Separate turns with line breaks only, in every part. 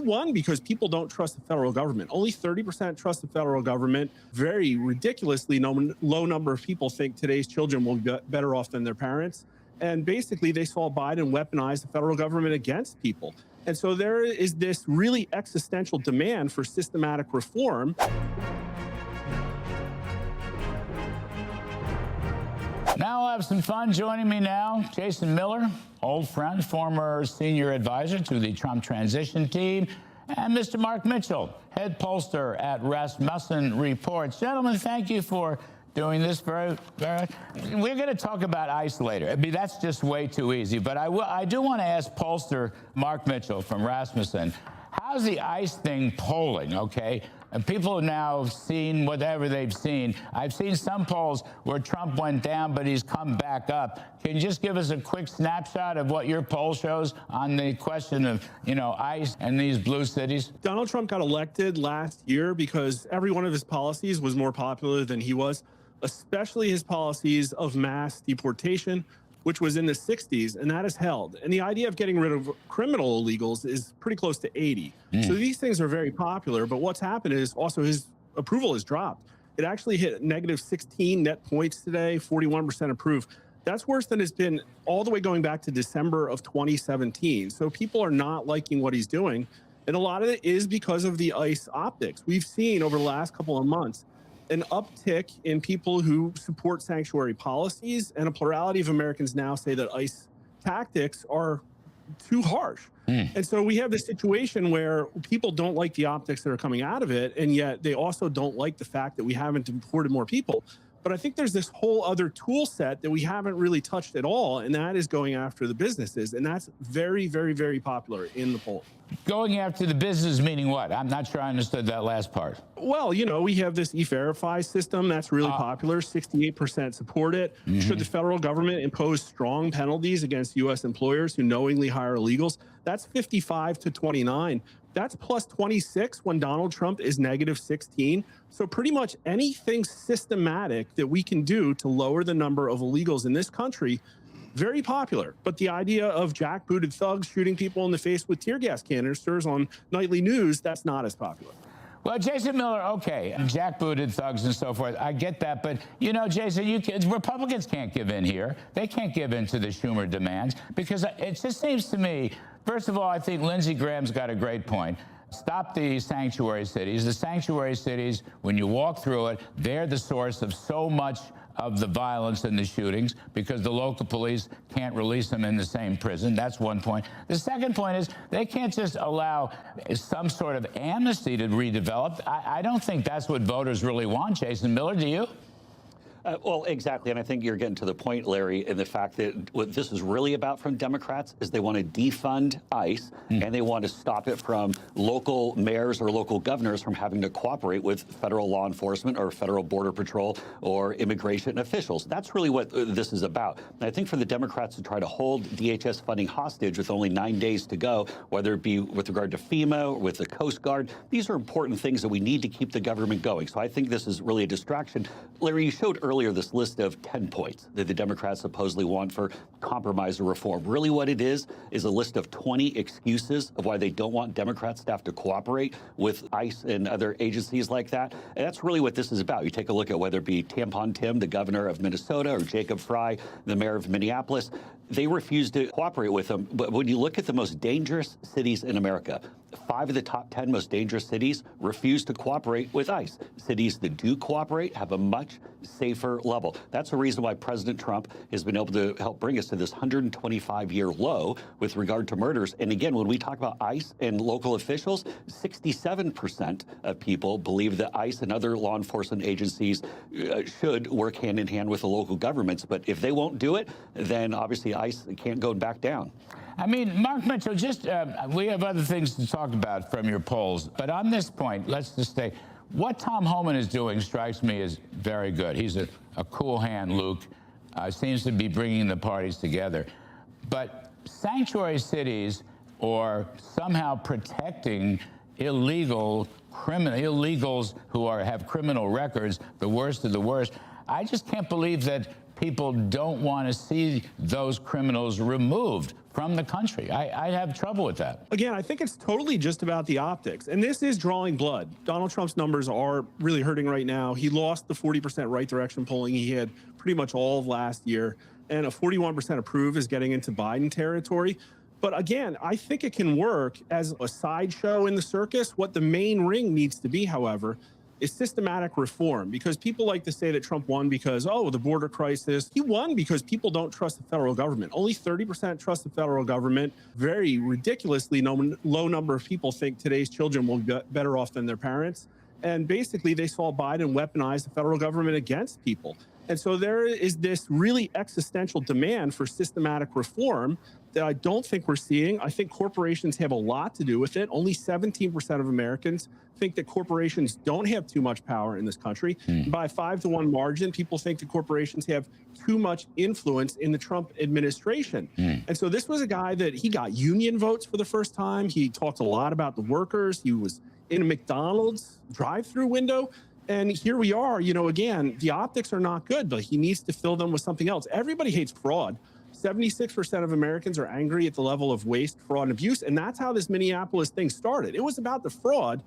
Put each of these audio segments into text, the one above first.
one, because people don't trust the federal government. Only 30% trust the federal government. Very ridiculously low number of people think today's children will be better off than their parents. And basically, they saw Biden weaponize the federal government against people. And so there is this really existential demand for systematic reform.
Now I'll have some fun. Joining me now, Jason Miller, old friend, former senior advisor to the Trump transition team, and Mr. Mark Mitchell, head pollster at Rasmussen Reports. Gentlemen, thank you for doing this. We're going to talk about ICE later. I mean, that's just way too easy. But I do want to ask pollster Mark Mitchell from Rasmussen, how's the ICE thing polling, okay? And people have now seen whatever they've seen. I've seen some polls where Trump went down, but he's come back up. Can you just give us a quick snapshot of what your poll shows on the question of, ICE and these blue cities?
Donald Trump got elected last year because every one of his policies was more popular than he was, especially his policies of mass deportation, which was in the 60s, and that is held. And the idea of getting rid of criminal illegals is pretty close to 80. So these things are very popular, but what's happened is also his approval has dropped. It actually hit negative 16 net points today, 41% approve. That's worse than it's been all the way going back to December of 2017. So people are not liking what he's doing. And a lot of it is because of the ICE optics. We've seen over the last couple of months an uptick in people who support sanctuary policies, and a plurality of Americans now say that ICE tactics are too harsh. And so we have this situation where people don't like the optics that are coming out of it, and yet they also don't like the fact that we haven't deported more people. But I think there's this whole other tool set that we haven't really touched at all, and that is going after the businesses. And that's very, very, very popular in the poll.
Going after the business meaning what? I'm not sure I understood that last part.
Well, we have this E-Verify system that's really popular. 68% support it. Should the federal government impose strong penalties against U.S. employers who knowingly hire illegals? That's 55 to 29. That's plus 26 when Donald Trump is negative 16. So pretty much anything systematic that we can do to lower the number of illegals in this country, very popular. But the idea of jackbooted thugs shooting people in the face with tear gas canisters on nightly news, that's not as popular.
Well, Jason Miller, okay, jackbooted thugs and so forth, I get that. But, Jason, Republicans can't give in here. They can't give in to the Schumer demands, because it just seems to me, first of all, I think Lindsey Graham's got a great point. Stop the sanctuary cities. The sanctuary cities, when you walk through it, they're the source of so much of the violence and the shootings, because the local police can't release them in the same prison. That's one point. The second point is they can't just allow some sort of amnesty to redevelop. I don't think that's what voters really want. Jason Miller, do you?
Well, exactly. And I think you're getting to the point, Larry, in the fact that what this is really about from Democrats is they want to defund ICE and they want to stop it from local mayors or local governors from having to cooperate with federal law enforcement or federal border patrol or immigration officials. That's really what this is about. And I think for the Democrats to try to hold DHS funding hostage with only 9 days to go, whether it be with regard to FEMA or with the Coast Guard, these are important things that we need to keep the government going. So I think this is really a distraction. Larry, you showed earlier this list of 10 points that the Democrats supposedly want for compromise or reform. Really what it is a list of 20 excuses of why they don't want Democrats to have to cooperate with ICE and other agencies like that. And that's really what this is about. You take a look at whether it be Tampon Tim, the governor of Minnesota, or Jacob Frey, the mayor of Minneapolis. They refuse to cooperate with them. But when you look at the most dangerous cities in America, 5 of the top 10 most dangerous cities refuse to cooperate with ICE. Cities that do cooperate have a much safer level. That's the reason why President Trump has been able to help bring us to this 125-year low with regard to murders. And again, when we talk about ICE and local officials, 67% of people believe that ICE and other law enforcement agencies should work hand in hand with the local governments. But if they won't do it, then obviously ICE can't go back down.
I mean, Mark Mitchell, we have other things to talk about from your polls, but on this point, let's just say, what Tom Homan is doing strikes me as very good. He's a cool hand, Luke. Seems to be bringing the parties together. But sanctuary cities, or somehow protecting illegals who have criminal records, the worst of the worst, I just can't believe that people don't want to see those criminals removed from the country. I have trouble with that.
Again, I think it's totally just about the optics. And this is drawing blood. Donald Trump's numbers are really hurting right now. He lost the 40% right direction polling he had pretty much all of last year. And a 41% approve is getting into Biden territory. But again, I think it can work as a sideshow in the circus. What the main ring needs to be, however, is systematic reform, because people like to say that Trump won because, oh, the border crisis. He won because people don't trust the federal government. Only 30% trust the federal government. Very ridiculously low number of people think today's children will be better off than their parents. And basically, they saw Biden weaponize the federal government against people. And so there is this really existential demand for systematic reform that I don't think we're seeing. I think corporations have a lot to do with it. Only 17% of Americans think that corporations don't have too much power in this country. By a 5-to-1 margin, people think that corporations have too much influence in the Trump administration. And so this was a guy that he got union votes for the first time. He talked a lot about the workers. He was in a McDonald's drive-through window. And here we are, again, the optics are not good, but he needs to fill them with something else. Everybody hates fraud. 76% of Americans are angry at the level of waste, fraud, and abuse. And that's how this Minneapolis thing started. It was about the fraud.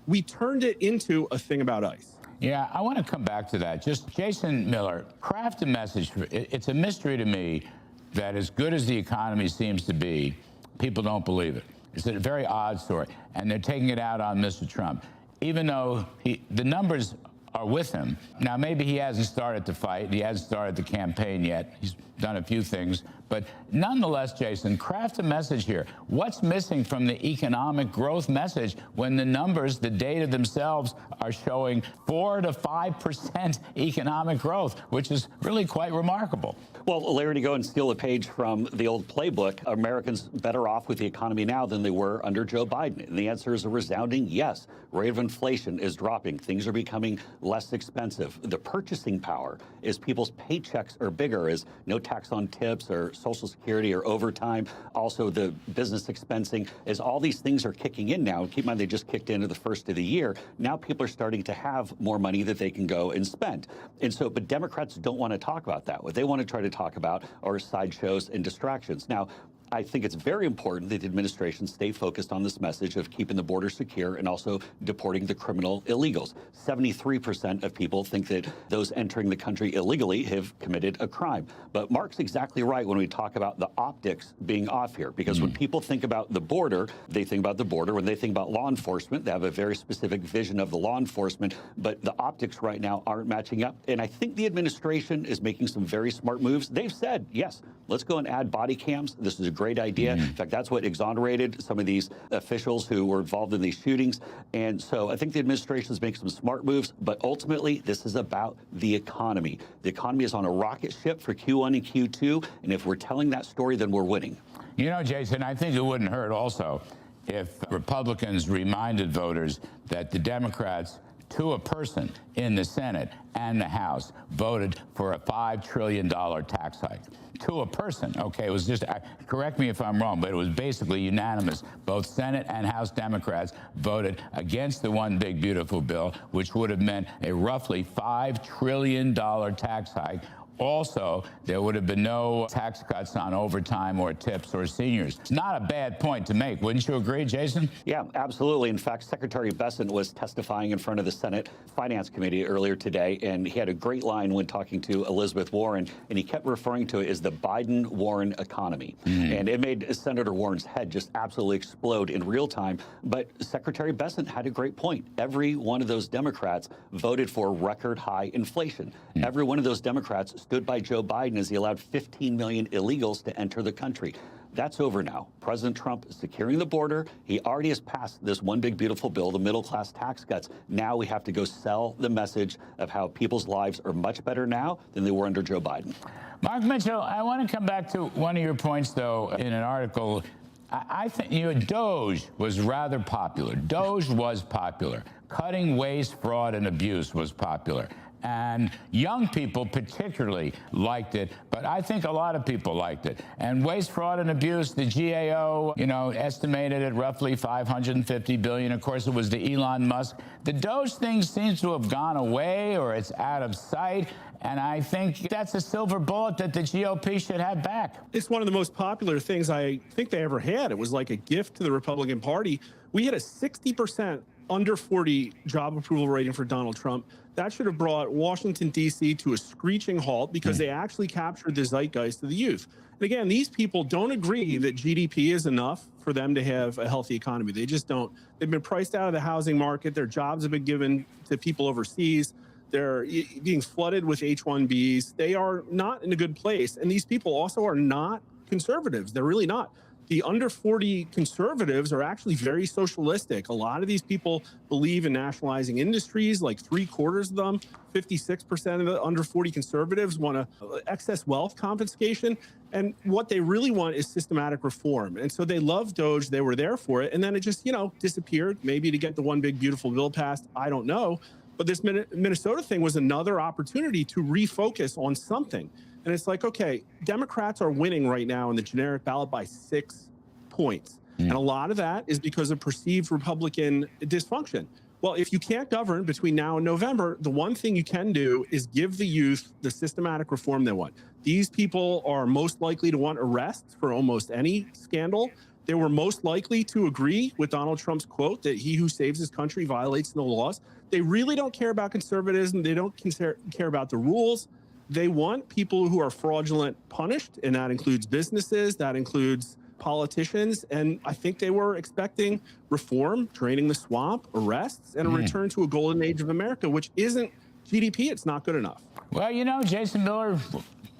We turned it into a thing about ICE.
Yeah, I want to come back to that. Just Jason Miller, craft a message. It's a mystery to me that as good as the economy seems to be, people don't believe it. It's a very odd story. And they're taking it out on Mr. Trump, even though the numbers are with him. Now, maybe he hasn't started the fight. He hasn't started the campaign yet. He's done a few things. But nonetheless, Jason, craft a message here. What's missing from the economic growth message when the numbers, the data themselves, are showing 4 to 5% economic growth, which is really quite remarkable?
Well, Larry, to go and steal a page from the old playbook, Americans better off with the economy now than they were under Joe Biden? And the answer is a resounding yes. Rate of inflation is dropping. Things are becoming less expensive. The purchasing power is people's paychecks are bigger, is no tax on tips or Social Security or overtime. Also, the business expensing, as all these things are kicking in now. Keep in mind, they just kicked into the first of the year. Now people are starting to have more money that they can go and spend. And so, but Democrats don't want to talk about that. What they want to try to talk about are sideshows and distractions. Now, I think it's very important that the administration stay focused on this message of keeping the border secure and also deporting the criminal illegals. 73% of people think that those entering the country illegally have committed a crime. But Mark's exactly right when we talk about the optics being off here, because when people think about the border, they think about the border. When they think about law enforcement, they have a very specific vision of the law enforcement, but the optics right now aren't matching up. And I think the administration is making some very smart moves. They've said, yes, let's go and add body cams. This is a great idea. In fact, that's what exonerated some of these officials who were involved in these shootings. And so I think the administration is making some smart moves, but ultimately this is about the economy. The economy is on a rocket ship for Q1 and Q2, and if we're telling that story, then we're winning.
You know, Jason, I think it wouldn't hurt also if Republicans reminded voters that the Democrats, to a person in the Senate and the House, voted for a $5 trillion tax hike. To a person, okay, it was just, correct me if I'm wrong, but it was basically unanimous. Both Senate and House Democrats voted against the one big beautiful bill, which would have meant a roughly $5 trillion tax hike. Also, there would have been no tax cuts on overtime or tips or seniors. Not a bad point to make. Wouldn't you agree, Jason?
Yeah, absolutely. In fact, Secretary Besant was testifying in front of the Senate Finance Committee earlier today, and he had a great line when talking to Elizabeth Warren, and he kept referring to it as the Biden-Warren economy. And it made Senator Warren's head just absolutely explode in real time. But Secretary Besant had a great point. Every one of those Democrats voted for record high inflation. Every one of those Democrats stood by Joe Biden as he allowed 15 million illegals to enter the country. That's over now. President Trump is securing the border. He already has passed this one big beautiful bill, the middle class tax cuts. Now we have to go sell the message of how people's lives are much better now than they were under Joe Biden.
Mark Mitchell, I want to come back to one of your points, though, in an article. I think, DOGE was rather popular. DOGE was popular. Cutting waste, fraud, and abuse was popular. And young people particularly liked it, but I think a lot of people liked it. And waste, fraud, and abuse, the GAO, estimated at roughly $550 billion. Of course, it was the Elon Musk. The DOGE thing seems to have gone away, or it's out of sight. And I think that's a silver bullet that the GOP should have back.
It's one of the most popular things I think they ever had. It was like a gift to the Republican Party. We had a 60% under 40 job approval rating for Donald Trump. That should have brought Washington, D.C. to a screeching halt because they actually captured the zeitgeist of the youth. And again, these people don't agree that GDP is enough for them to have a healthy economy. They just don't. They've been priced out of the housing market. Their jobs have been given to people overseas. They're being flooded with H-1Bs. They are not in a good place. And these people also are not conservatives. They're really not. The under 40 conservatives are actually very socialistic. A lot of these people believe in nationalizing industries, like 3/4 of them. 56% of the under 40 conservatives want excess wealth confiscation. And what they really want is systematic reform. And so they love DOGE. They were there for it. And then it just, disappeared, maybe to get the one big beautiful bill passed. I don't know. But this Minnesota thing was another opportunity to refocus on something. And it's like, okay, Democrats are winning right now in the generic ballot by 6 points. And a lot of that is because of perceived Republican dysfunction. Well, if you can't govern between now and November, the one thing you can do is give the youth the systematic reform they want. These people are most likely to want arrests for almost any scandal. They were most likely to agree with Donald Trump's quote that he who saves his country violates no laws. They really don't care about conservatism. They don't care about the rules. They want people who are fraudulent punished, and that includes businesses, that includes politicians. And I think they were expecting reform, draining the swamp, arrests, and a return to a golden age of America, which isn't GDP. It's not good enough.
Well, Jason Miller,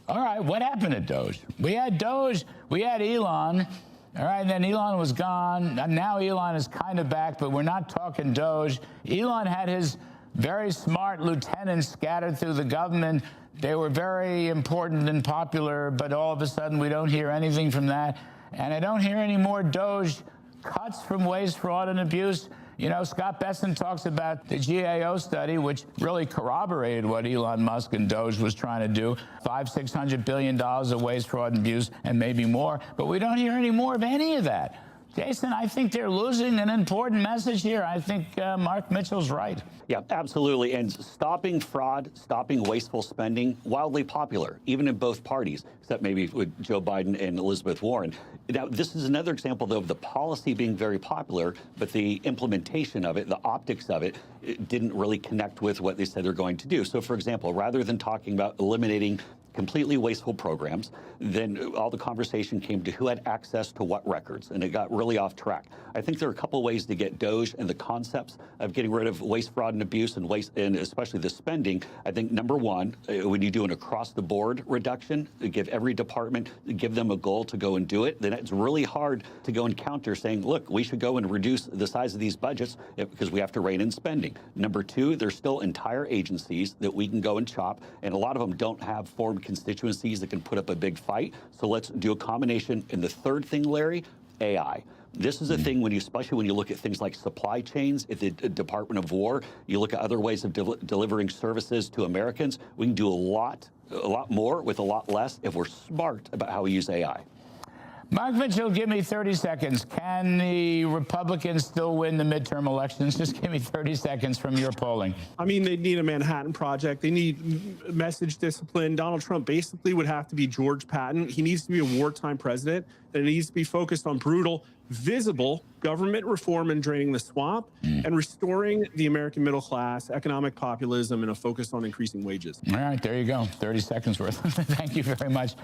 all right, what happened at DOGE? We had DOGE, we had Elon. All right, and then Elon was gone. And now Elon is kind of back, but we're not talking DOGE. Elon had his very smart lieutenants scattered through the government. They were very important and popular, but all of a sudden we don't hear anything from that. And I don't hear any more DOGE cuts from waste, fraud, and abuse. Scott Besson talks about the GAO study, which really corroborated what Elon Musk and DOGE was trying to do. $500–600 billion of waste, fraud, and abuse, and maybe more. But we don't hear any more of any of that. Jason, I think they're losing an important message here. I think Mark Mitchell's right.
Yeah, absolutely. And stopping fraud, stopping wasteful spending, wildly popular, even in both parties, except maybe with Joe Biden and Elizabeth Warren. Now, this is another example, though, of the policy being very popular, but the implementation of it, the optics of it, didn't really connect with what they said they're going to do. So, for example, rather than talking about eliminating completely wasteful programs, then all the conversation came to who had access to what records, and it got really off track. I think there are a couple ways to get DOGE and the concepts of getting rid of waste, fraud, and abuse, and waste, and especially the spending. I think number one, when you do an across-the-board reduction, give every department, give them a goal to go and do it, then it's really hard to go and counter saying, look, we should go and reduce the size of these budgets because we have to rein in spending. Number two, there's still entire agencies that we can go and chop, and a lot of them don't have formed constituencies that can put up a big fight. So let's do a combination. And the third thing, Larry, AI. This is a thing especially when you look at things like supply chains at the Department of War, you look at other ways of delivering services to Americans. We can do a lot more with a lot less if we're smart about how we use AI.
Mark Mitchell, give me 30 seconds. Can the Republicans still win the midterm elections? Just give me 30 seconds from your polling.
I mean, they need a Manhattan Project. They need message discipline. Donald Trump basically would have to be George Patton. He needs to be a wartime president, and it needs to be focused on brutal, visible government reform and draining the swamp and restoring the American middle class, economic populism, and a focus on increasing wages.
All right, there you go. 30 seconds worth. Thank you very much.